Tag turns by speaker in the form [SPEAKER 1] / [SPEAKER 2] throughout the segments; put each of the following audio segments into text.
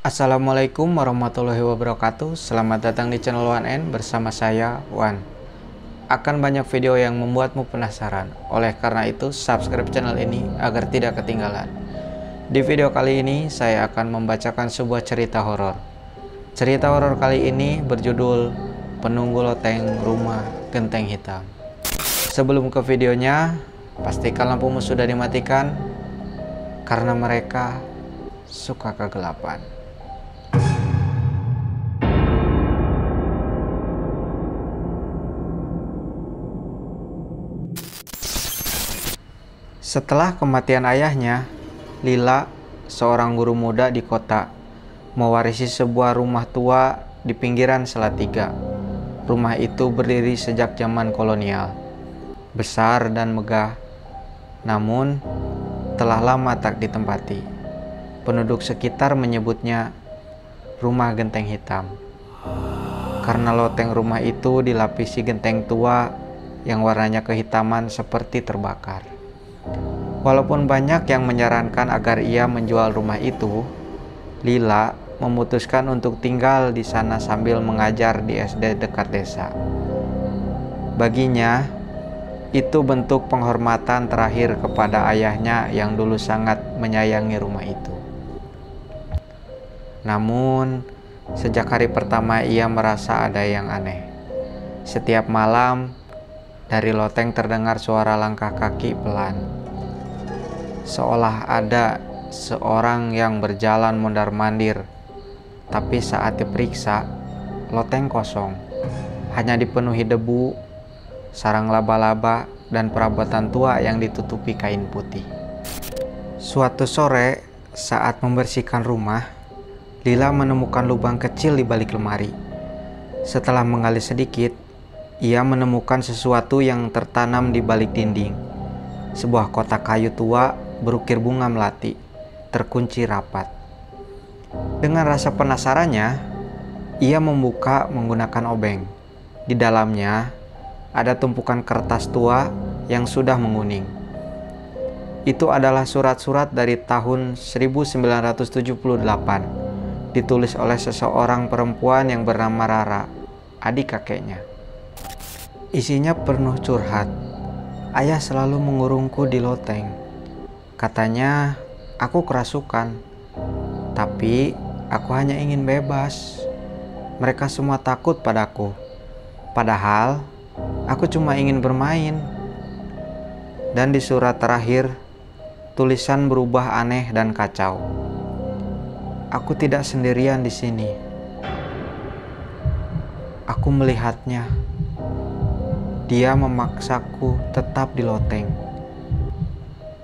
[SPEAKER 1] Assalamualaikum warahmatullahi wabarakatuh. Selamat datang di channel 1N bersama saya Wan. Akan banyak video yang membuatmu penasaran. Oleh karena itu, subscribe channel ini agar tidak ketinggalan. Di video kali ini saya akan membacakan sebuah cerita horor. Cerita horor kali ini berjudul Penunggu Loteng Rumah Genteng Hitam. Sebelum ke videonya, pastikan lampumu sudah dimatikan karena mereka suka kegelapan. Setelah kematian ayahnya, Lila, seorang guru muda di kota, mewarisi sebuah rumah tua di pinggiran Salatiga. Rumah itu berdiri sejak zaman kolonial, besar dan megah, namun telah lama tak ditempati. Penduduk sekitar menyebutnya Rumah Genteng Hitam, karena loteng rumah itu dilapisi genteng tua yang warnanya kehitaman seperti terbakar. Walaupun banyak yang menyarankan agar ia menjual rumah itu, Lila memutuskan untuk tinggal di sana sambil mengajar di SD dekat desa. Baginya, itu bentuk penghormatan terakhir kepada ayahnya yang dulu sangat menyayangi rumah itu. Namun, sejak hari pertama ia merasa ada yang aneh. Setiap malam, dari loteng terdengar suara langkah kaki pelan. Seolah ada seorang yang berjalan mondar-mandir. Tapi saat diperiksa, loteng kosong. Hanya dipenuhi debu, sarang laba-laba, dan perabotan tua yang ditutupi kain putih. Suatu sore, saat membersihkan rumah, Lila menemukan lubang kecil di balik lemari. Setelah menggali sedikit, ia menemukan sesuatu yang tertanam di balik dinding. Sebuah kotak kayu tua berukir bunga melati, terkunci rapat. Dengan rasa penasarannya, ia membuka menggunakan obeng. Di dalamnya ada tumpukan kertas tua yang sudah menguning. Itu adalah surat-surat dari tahun 1978, ditulis oleh seseorang perempuan yang bernama Rara, adik kakeknya. Isinya penuh curhat. Ayah selalu mengurungku di loteng. Katanya, aku kerasukan. Tapi, aku hanya ingin bebas. Mereka semua takut padaku. Padahal, aku cuma ingin bermain. Dan di surat terakhir, tulisan berubah aneh dan kacau. Aku tidak sendirian di sini. Aku melihatnya. Dia memaksaku tetap di loteng.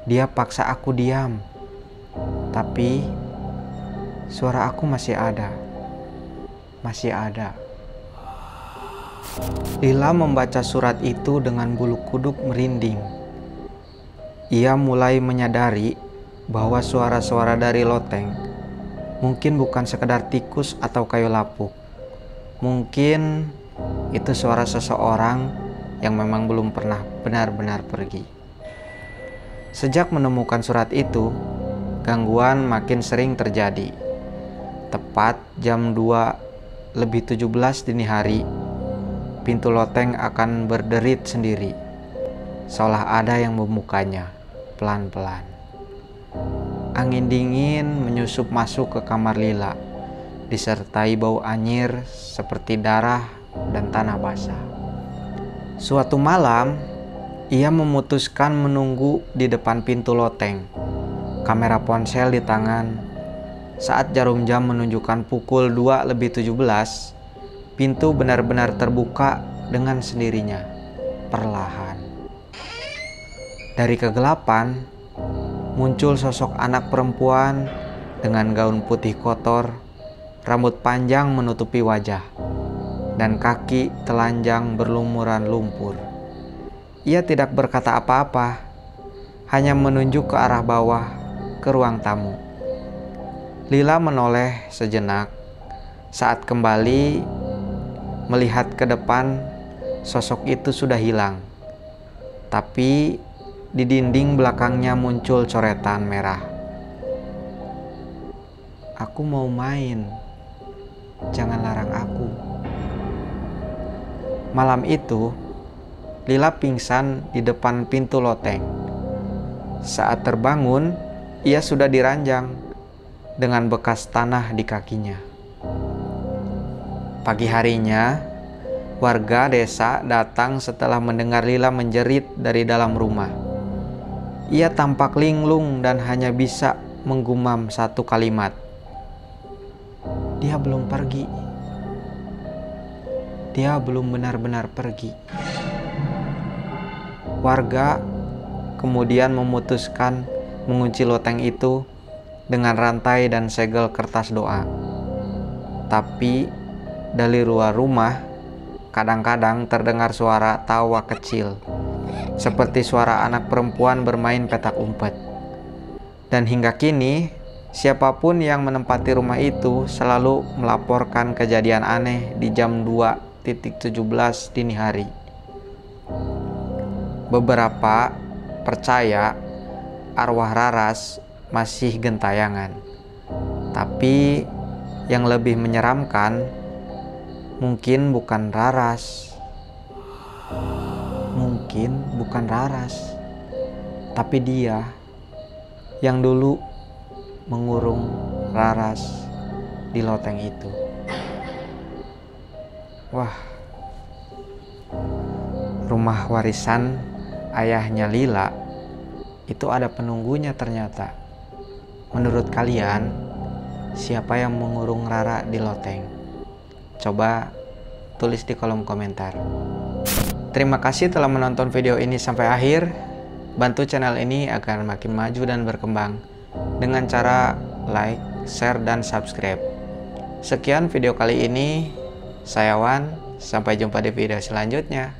[SPEAKER 1] Dia paksa aku diam. Tapi suara aku masih ada. Masih ada. Lila membaca surat itu dengan bulu kuduk merinding. Ia mulai menyadari bahwa suara-suara dari loteng mungkin bukan sekedar tikus atau kayu lapuk. Mungkin itu suara seseorang yang memang belum pernah benar-benar pergi. Sejak menemukan surat itu, gangguan makin sering terjadi. Tepat jam 2:17 dini hari, pintu loteng akan berderit sendiri, seolah ada yang membukanya pelan-pelan. Angin dingin menyusup masuk ke kamar Lila, disertai bau anyir seperti darah dan tanah basah. Suatu malam, ia memutuskan menunggu di depan pintu loteng. Kamera ponsel di tangan. Saat jarum jam menunjukkan pukul 2:17, pintu benar-benar terbuka dengan sendirinya, perlahan. Dari kegelapan, muncul sosok anak perempuan dengan gaun putih kotor, rambut panjang menutupi wajah, dan kaki telanjang berlumuran lumpur. Ia tidak berkata apa-apa, hanya menunjuk ke arah bawah, ke ruang tamu. Lila menoleh sejenak. Saat kembali melihat ke depan, sosok itu sudah hilang. Tapi di dinding belakangnya muncul coretan merah. Aku mau main. Jangan larang aku. Malam itu, Lila pingsan di depan pintu loteng. Saat terbangun, ia sudah diranjang dengan bekas tanah di kakinya. Pagi harinya, warga desa datang setelah mendengar Lila menjerit dari dalam rumah. Ia tampak linglung dan hanya bisa menggumam satu kalimat. Dia belum pergi. Dia belum benar-benar pergi. Warga kemudian memutuskan mengunci loteng itu dengan rantai dan segel kertas doa. Tapi dari luar rumah kadang-kadang terdengar suara tawa kecil, seperti suara anak perempuan bermain petak umpet. Dan hingga kini, siapapun yang menempati rumah itu selalu melaporkan kejadian aneh di jam 2.17 dini hari. Beberapa percaya arwah Raras masih gentayangan. Tapi yang lebih menyeramkan, mungkin bukan Raras. Mungkin bukan Raras, tapi dia yang dulu mengurung Raras di loteng itu. Wah, rumah warisan ayahnya Lila itu ada penunggunya ternyata. Menurut kalian, siapa yang mengurung Rara di loteng? Coba tulis di kolom komentar. Terima kasih telah menonton video ini sampai akhir. Bantu channel ini agar makin maju dan berkembang dengan cara like, share, dan subscribe. Sekian video kali ini. Saya Wan, sampai jumpa di video selanjutnya.